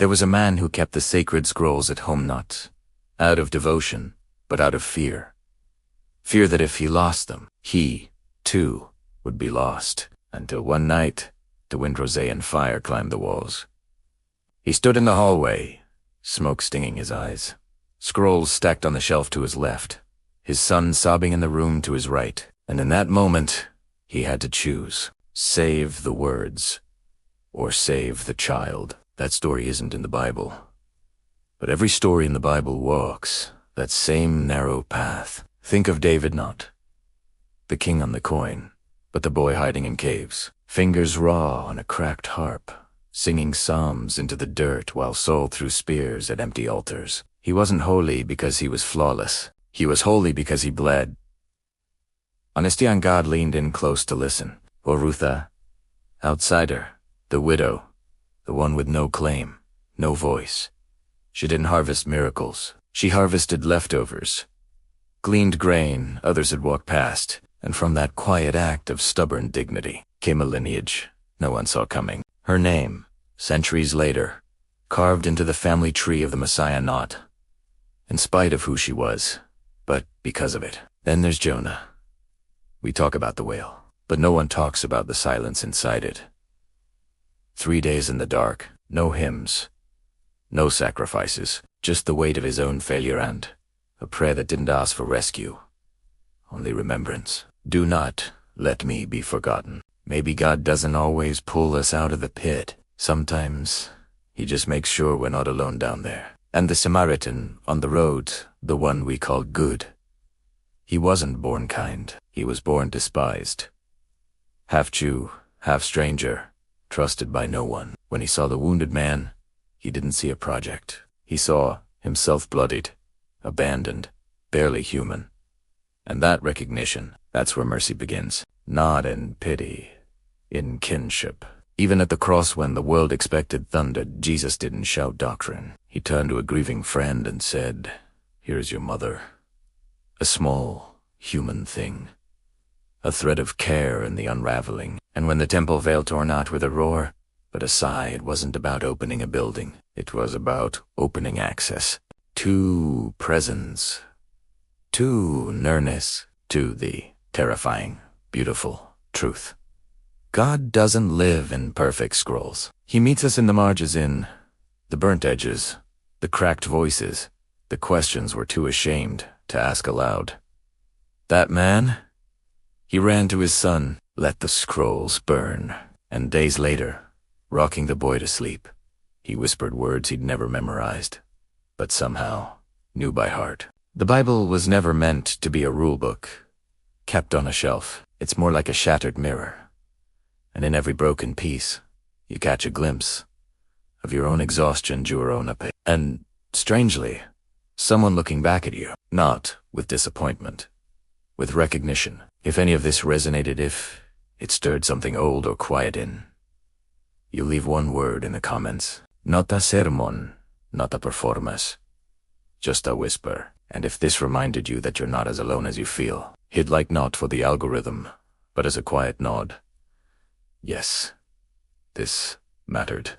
There was a man who kept the sacred scrolls at home not out of devotion, but out of fear. Fear that if he lost them, he, too, would be lost, until one night, the wind rose and fire climbed the walls. He stood in the hallway, smoke stinging his eyes, scrolls stacked on the shelf to his left, his son sobbing in the room to his right, and in that moment, he had to choose, save the words, or save the child. That story isn't in the Bible. But every story in the Bible walks that same narrow path. Think of David not the king on the coin, but the boy hiding in caves, fingers raw on a cracked harp, singing psalms into the dirt while Saul threw spears at empty altars. He wasn't holy because he was flawless. He was holy because he bled. Honesty on God leaned in close to listen. Orutha, outsider, the widow, the one with no claim, no voice. She didn't harvest miracles. She harvested leftovers. Gleaned grain others had walked past, and from that quiet act of stubborn dignity came a lineage no one saw coming. Her name, centuries later, carved into the family tree of the Messiah not in spite of who she was, but because of it. Then there's Jonah. We talk about the whale, but no one talks about the silence inside it. 3 days in the dark, no hymns, no sacrifices, just the weight of his own failure and a prayer that didn't ask for rescue, only remembrance. Do not let me be forgotten. Maybe God doesn't always pull us out of the pit. Sometimes he just makes sure we're not alone down there. And the Samaritan on the road, the one we called good, he wasn't born kind. He was born despised. Half Jew, half stranger, trusted by no one. When he saw the wounded man, he didn't see a project. He saw himself bloodied, abandoned, barely human. And that recognition, that's where mercy begins. Not in pity, in kinship. Even at the cross when the world expected thunder, Jesus didn't shout doctrine. He turned to a grieving friend and said, "Here's your mother." A small, human thing. A thread of care in the unraveling. And when the temple veil tore not with a roar, but a sigh, it wasn't about opening a building. It was about opening access to presence, to nearness, to the terrifying, beautiful truth. God doesn't live in perfect scrolls. He meets us in the marges, in the burnt edges, the cracked voices, the questions we're too ashamed to ask aloud. That man, he ran to his son, let the scrolls burn, and days later, rocking the boy to sleep, he whispered words he'd never memorized, but somehow knew by heart. The Bible was never meant to be a rule book, kept on a shelf. It's more like a shattered mirror. And in every broken piece, you catch a glimpse of your own exhaustion, your own pain. And, strangely, someone looking back at you, not with disappointment, with recognition. If any of this resonated, if it stirred something old or quiet in, you leave one word in the comments. Not a sermon, not a performance, just a whisper. And if this reminded you that you're not as alone as you feel, hit like not for the algorithm, but as a quiet nod. Yes, this mattered.